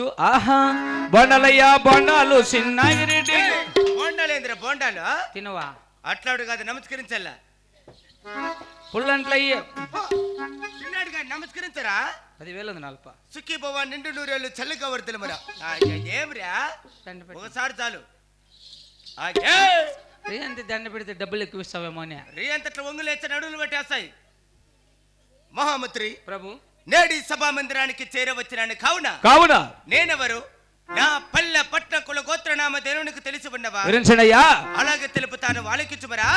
తెలుసు. ఆహా బొండాలయ్యా బొండాలు చిన్నాగిరెడ్డి. బోండాలేంద్ర బోండాలు తినవా? అట్లాడు కాదు, నమస్కరించాలా. పుల్లంట్లయ్య చిన్నాడుగా నమస్కరించరా. 10,000 నల్ప సుఖీ భవ నిండు నూరేళ్ళు చల్లిగా వర్తలు మరా. ఏమిరా ఒకసారి చాలు. అంతే దండ పెడితే డబ్బులు ఎక్కువ ఇస్తావేమో అని. రీ అంతట్లో ఒంగులు వేస్తే నడువులు పెట్టేస్తాయి. మహామంత్రి ప్రభు, నేడి సభా మందిరానికి చేరవచ్చినాను. కావున నేనెవరు, నా పల్లె పట్ల కుల గోత్రనామ దేవునికి తెలిసి ఉన్నవా? అలాగే తెలుపుతాను, వాళ్ళకిచ్చుమరా.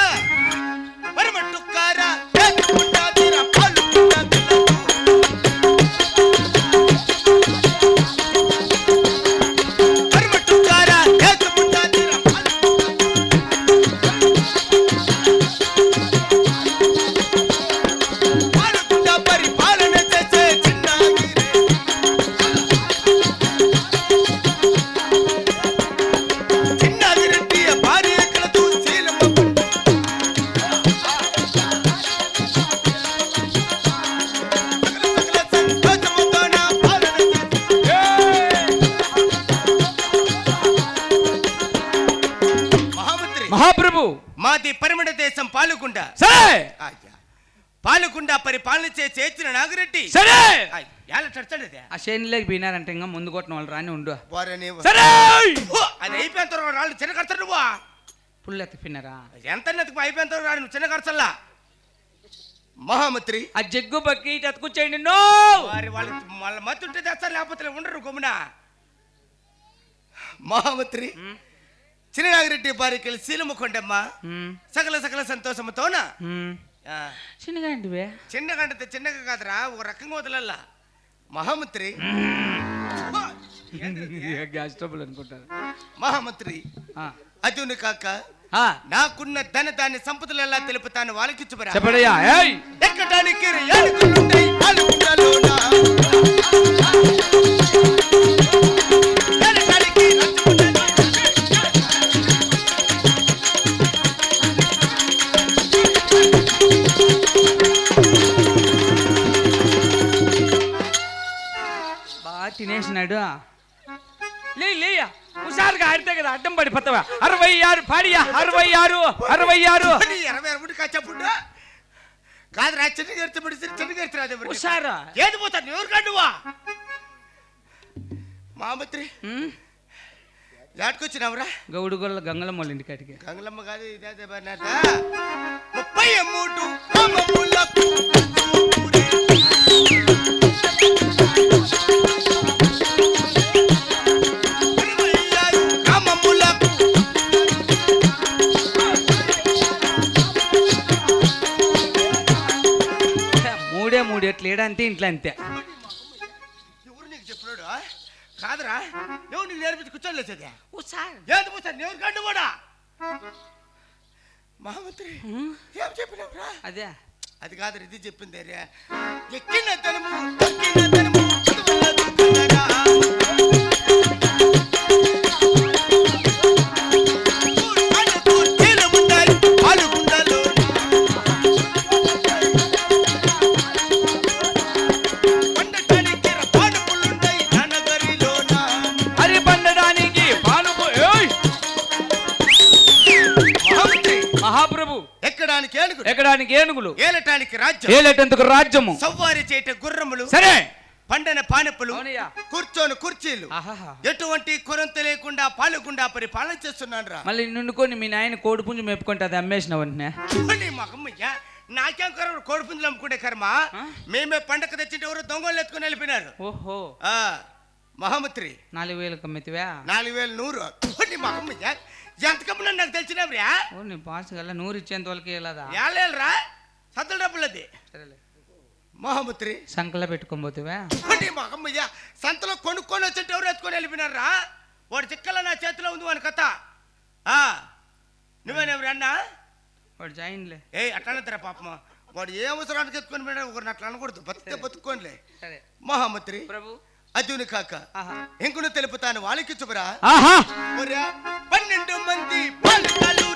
మహాప్రభు, మాది పరిమళ దేశం పాలుగుండ. సరే పాలుగుండ పరిపాలన చేసిన నాగిరెడ్డి. సరే ఆ శనిలోకి పోయినారంటే ఇంకా ముందు కొట్టిన వాళ్ళు రాని ఉండు. సరే అది అయిపోయిన తర్వాత రాళ్ళు చిన్న ఖర్చు నువ్వు పుల్లు ఎత్తిపోయినారా? ఎంత నెత్తుకు అయిపోయిన తర్వాత రాడు, నువ్వు చిన్న ఖర్చల్లా. మహామంత్రి ఆ జగ్గు బక్కి ఎత్తుకొచ్చేయండి. వాళ్ళు వాళ్ళ మత్తుంటే తెస్తారు, లేకపోతే ఉండరు గమ్మున. మహామంత్రి చిన్ననాగిరెడ్డి భార్యకి శీలముకొండమ్మ సకల సంతోషముతోన. చిన్నగంటే చిన్నగా కాదురా, ఒక రకంగా వదలల్లా. మహామంత్రి గ్యాస్ ట్రబుల్ అనుకుంటారు. మహామంత్రి అదును కాక నాకున్న ధన సంపదలు ఎలా తెలుపుతాను, వాళ్ళకిచ్చుమరా. ఎక్కడానికి తినేసినాడు. లేయా హుషారుగా ఆడితే కదా అడ్డం పడిపోతావా? 66 పాడియా. 66 చెప్పు కాదు రా. చిన్న హుషారా ఏది పోతాను ఎవరు కండువా. మహామంత్రి ఏడుకొచ్చినావురా? గౌడుగొల్ల గంగలమ్మ వాళ్ళ ఇంటికాటికి. గంగలమ్మ కాదు, ఇదే 33 మూడు ఎట్లు ఏడంతే ఇంట్లో అంతే. ఎవరు నీకు చెప్పినాడు? కాదురా, ఎవరు నీకు నేర్పించి కూర్చోలేసేది? ఏది పోతాను ఎవరు కండు కూడా. మహామంత్రి ఏం చెప్పినావురా? అదే అది కాదు, ఇది చెప్పింది. ఎక్కిన తనము ఎక్కడానికి ఏనుగులు, ఏలటానికి రాజ్యము, సవ్వారి చేట గుర్రములు, సరే పండన పానపులు, కూర్చొని కుర్చీలు, ఎటువంటి కొరంత లేకుండా పాలుగుండా పరిపాలన చేస్తున్నాను రా. మళ్ళీ నిండుకొని మీ నాయన కోడి పుంజు మెప్పుకుంటే అది అమ్మేసిన వెంటనే. మగమ్మయ్య నాకేం కర్మ, కోడి పుంజులు అమ్ముకుంటే కర్మ. మేమే పండగ తెచ్చింటే ఎవరు దొంగలు ఎత్తుకుని వెళ్ళిపోయినారు. ఓహో మహామంత్రి 4,000 కమ్మితివా? 4,100 మగమ్మయ్య ఎంత కమ్మినా నాకు తెలిసినవ్రా. నీ పాస్ గల 100 ఇచ్చేంత వాళ్ళకి వెళ్ళదా? ఏళ్ళరా సద్దుల డబ్బులు అది. మహామంత్రి సంకలో పెట్టుకోబోతువా? మగమ్మయ్య సంతలో కొనుక్కొని వచ్చి ఎవరు ఎత్తుకొని వెళ్ళిపోయినారా. వాడు చిక్కల నా చేతిలో ఉంది వాని కథ. నువ్వేనెవరు అన్నా? వాడు జాయిన్లే. అట్లా పాపమ్మ, వాడు ఏ అవసరానికి ఎత్తుకొని పోయినా ఒకరిని అట్లా అనకూడదు. బతుకోనిలే. మహామంత్రి ప్రభు అదును కాక ఇంకును తెలుపుతాను, వాళ్ళకిచ్చుమరా. 12 మంది పాలుగుండాలు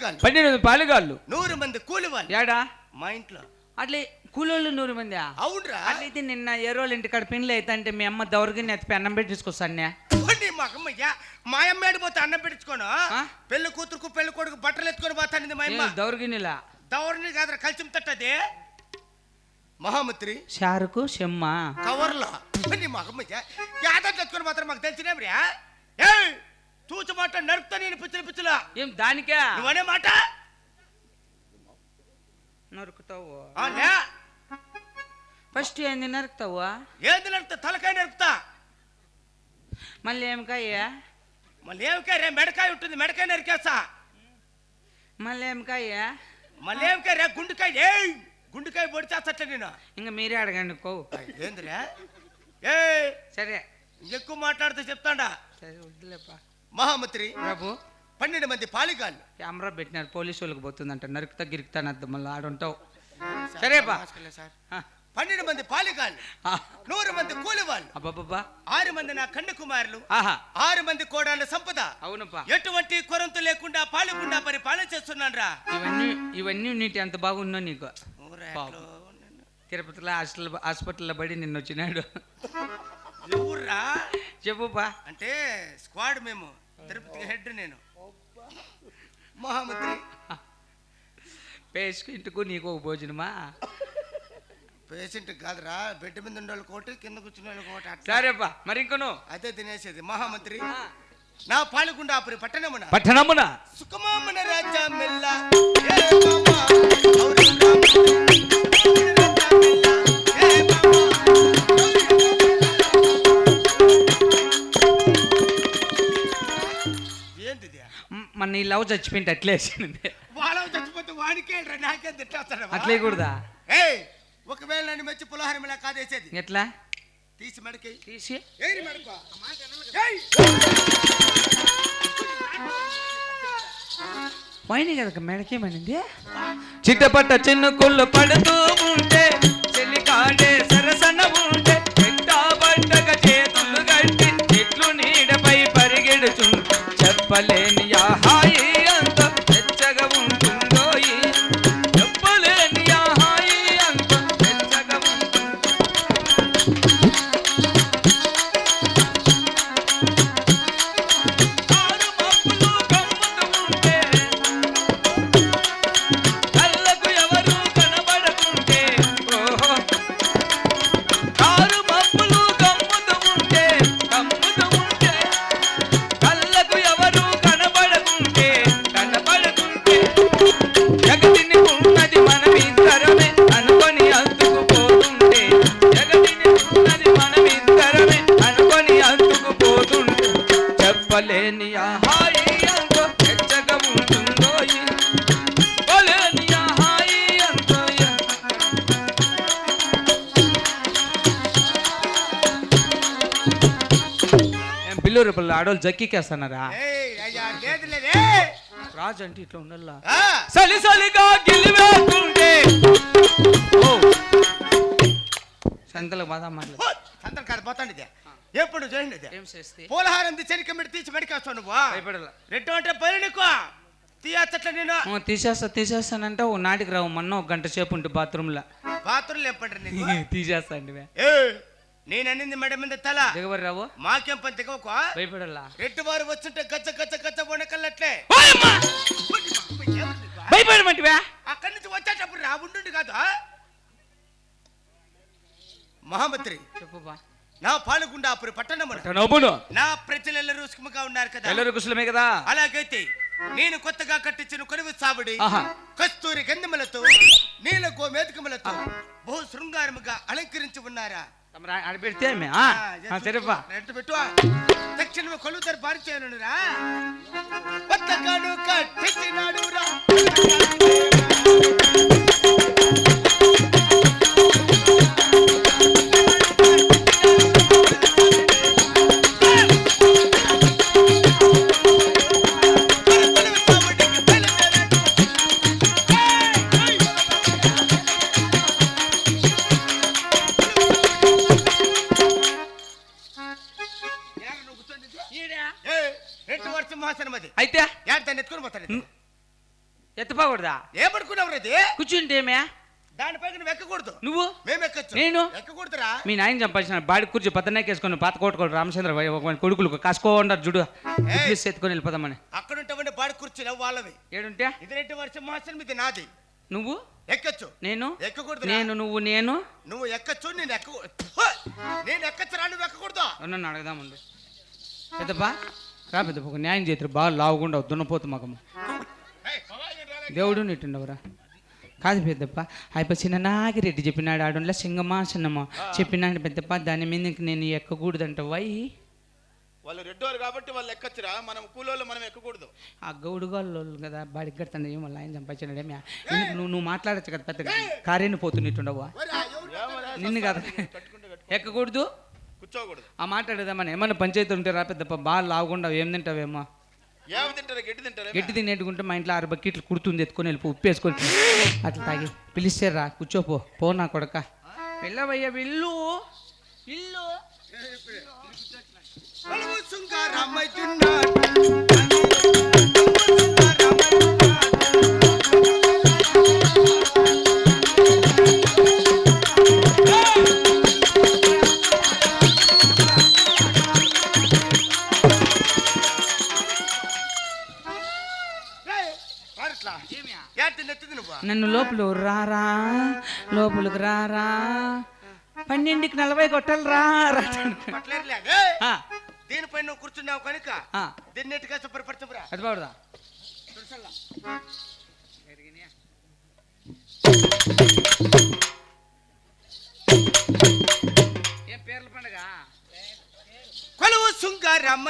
పాలిగాళ్ళు 12 పాలుగాళ్ళు 100 మంది కూలివాళ్ళు ఏడా మా ఇంట్లో. అట్లే కూలోళ్ళు 100 మంది అవునరా? అట్లయితే నిన్న ఏరోళ్ళు ఇంటికాడ పెళ్ళి అయితే అంటే మీ అమ్మ దౌర్గిని ఎత్తి అన్నం పెట్టించుకొస్తానే మా అమ్మయ్య మా అమ్మ ఏడిపోతే అన్నం పెట్టించుకోను. పెళ్లి కూతురుకు పెళ్లి కొడుకు బట్టలు ఎత్తుకొని పోతానింది మా అమ్మ. దౌర్గినిలా దౌర్ని కాదు కలిసి తట్టది మహామంత్రి షారుకు షెమ్మ కవర్లా మా అమ్మయ్య యాదట్లు ఎత్తుకొని మాత్రం మాకు తెలిసినేమ్రియా తూచు మాట నడుపుతా నేను పిచ్చులా ఏం దానికే నువ్వనే మాట నరుకుతావు లే. ఫస్ట్ ఏంది నరుకుతావు ఏంది నడుపుతా తలకాయ నడుపుతా. మళ్ళీ ఏం కాయ మళ్ళీ ఏమికాయ రే మెడకాయ ఉంటుంది మెడకాయ నరికేస్తా. మళ్ళీ ఏం కాయ మళ్ళీ ఏమికాయ రే గుండుకాయ గుండుకాయ పొడి చేస్తట్లే నేను. ఇంకా మీరే అడగండి కో ఏందిరా సరే ఎక్కువ మాట్లాడితే చెప్తాడా. సరే వద్దులేపా మహామంత్రి బాబు 12 మంది పాలిగాళ్ళు కెమెరా పెట్టినారు పోలీసు వాళ్ళకి పోతుందంట నరుకుతా గిరుకుతానద్దు మళ్ళీ ఆడుంటావు సరేపా 12 మంది పాలిగాళ్ళు 100 మంది కూలివాళ్ళు అబ్బాబ్బా 6 మంది నా కన్యాకుమారులు ఆహా 6 మంది కోడాళ్ళ సంపద. అవునప్పా ఎటువంటి కొరంత లేకుండా పాలకుండా పరిపాలన చేస్తున్నాను రా. ఇవన్నీ నీటి ఎంత బాగున్నా నీకు తిరుపతిలో హాస్పిటల్లో పడి నిన్న వచ్చినాడు. ఎవరురా చెప్పుపా అంటే స్క్వాడ్ మేము తిరుపతి హెడ్ నేను. మహామంత్రి పేషెంట్కు నీకు ఒక భోజనమా? పేషెంట్ కాదురా బెడ్ మీద ఉండే కోటి కింద కూర్చున్న వాళ్ళకి కోటి. సరేపా మరి ఇంకను అదే తినేసేది. మహామంత్రి నా పాలగుండాపురి పట్టణమున పట్టణమున సుఖమామన రాజా మెల్ల ఏంటిది మన నీ లవ్ చచ్చిపోయింటే అట్లే వేసింది. వాళ్ళ చచ్చిపోతే వాడికే నాకేం తిట్టేస్తాడు. అట్లే కూడదా? ఒకవేళ నన్ను మెచ్చి పులహారం ఇలా కాదేసేది ఎట్లా తీసి మెడకి తీసి పోయినాయి కదా మెడకేమనింది. చిట్టపట్ట చిన్న కుళ్ళు పడుతూ ఉంటే చెల్లి కాడే సరసన ఉంటే పడ్డగా చేతులు గట్టి చెట్లు నీడపై పరిగెడుచు చెప్పలేని హాయి అంత వెచ్చగా ఉంటుందో చెప్పలేని హాయి అంత వెచ్చగా చెప్పలేని హాయి అంతో వెచ్చగా ఉంటుందో చెప్పలేని హాయి అంతో. పిల్లూరు పిల్లలు ఆడోళ్ళు జక్కికేస్తున్నారా? రాజు అంటే ఇట్లా ఉండాలా సలి సలిగా గిలివేస్తుంటే సంతలకు బాధ మాట్లాడు సంతలు కాదు పోతాండి ఎప్పుడు చేయండి ఏం చేస్తే పూలహారం తీసి కమిటీ తీసి మెడికేస్తావు నువ్వు భయపడాల రెట్టు అంటే పని నీకు తీయచ్చట్ల నేను తీసేస్తానంటే ఓ నాటికి రావు మొన్న 1 గంట సేపు ఉంటే బాత్రూంలో బాత్రూమ్ లేపండి నీకు తీసేస్తా అండి నేను అన్నింది మెడ మీద తల దిగబడి రావు మాకేం పని దిగవకు భయపడాలా రెట్టు వారు వచ్చుంటే గచ్చ గచ్చ గచ్చ వణకల్లట్లే భయపడమంటివా అక్కడి నుంచి వచ్చేటప్పుడు రా ఉండు కాదు. మహామంత్రి చెప్పుబా నా పాలగుండాపురి పట్టణమున నా ప్రజలెల్లరూ సుఖముగా ఉన్నారు కదా? ఎల్లరూ కుశలమే కదా? అలాగైతే నేను కొత్తగా కట్టించిన కొలువు సావుడి కస్తూరి గంధములతో నీల గోమేధికములతో బహు శృంగారముగా అలంకరించి ఉన్నారా? పెడితే సరేపా రెట్టు పెట్టు తక్షణమే కొలువు ధర పారి చేయనురా కొత్తగాను కట్టించినాడు రా. అయితే ఎత్తుకొని పోతాడు ఎత్తపోకూడదా? ఏమనుకున్నావు ఇది? కూర్చుంటే ఏమే? దానిపై నువ్వు ఎక్కకూడదు. నువ్వు మేము ఎక్కొచ్చు. నేను ఎక్కకూడదురా. మీ నాయన చంపాల్సిన బాడి కూర్చో పద్దనాకేసుకొని పాత కోటుకోడు రామచంద్ర కొడుకులు కాసుకోండారు చూడు ఎత్తుకొని వెళ్ళిపోదామని. అక్కడ ఉంటామంటే బాడి కుర్చీలు వాళ్ళవి. ఏడుంటే ఇది 2 వర్షం మాసం ఇది నాది. నువ్వు ఎక్కచ్చు. నేను ఎక్కకూడదు. నేను నువ్వు ఎక్కచ్చు. నేను ఎక్కచ్చురా. నువ్వు ఎక్కకూడదు. నన్ను అడగదామండి. పెద్దప్ప రా పెద్దప్ప, ఒక న్యాయం చేతురు బాగా లావుకుండా దున్నపోతు మగమ్మ దేవుడు నీటుండవరా. కాదు పెద్దప్ప, అయిపో చిన్న నాగిరెడ్డి చెప్పినాడు ఆడంలో సింగమా చిన్నమ్మ చెప్పినాడు పెద్దప్ప, దాని మీద నేను ఎక్కకూడదంట. వై? వాళ్ళు రెడ్డోరు కాబట్టి వాళ్ళు ఎక్కచ్చురా, మనం కూలోళ్ళు మనం ఎక్కకూడదు. ఆ గౌడుగాళ్ళు కదా బాడికి కడతాను ఏమో ఆయన చంపించాడే. నువ్వు మాట్లాడచ్చు కదా, పెద్ద కారేని పోతున్నట్టుండవా? నిన్ను కాదు ఎక్కకూడదు, కూర్చోకూడదు. ఆ మాట్లాడేదామని ఏమన్నా పంచాయతీ ఉంటే రా పెద్దప్ప, బాగా లావుకుండా ఏం తింటావేమో? ఏమి తింటారా? గడ్డి తింటారా? గట్టి తినేట్టుకుంటే మా ఇంట్లో 6 బకెట్లు కుడుతుంది ఎత్తుకొని వెళ్ళిపో, ఉప్పు వేసుకొని అట్లా తాగి పిలిస్తే రా కూర్చోపో. పో నా కొడక వెళ్ళవయ్యా వెళ్ళు ఇల్లు. నన్ను లోపల రారా, లోపలికి రారా, 12కి 40 కొట్టాలి రా. దీనిపై నువ్వు కూర్చున్నావు కనుక దీన్నిటిగా శుభ్రపరచబరా. అది బాగుదా? ఏం పేర్ల పండుగ? కొలువు శృంగారమ్మ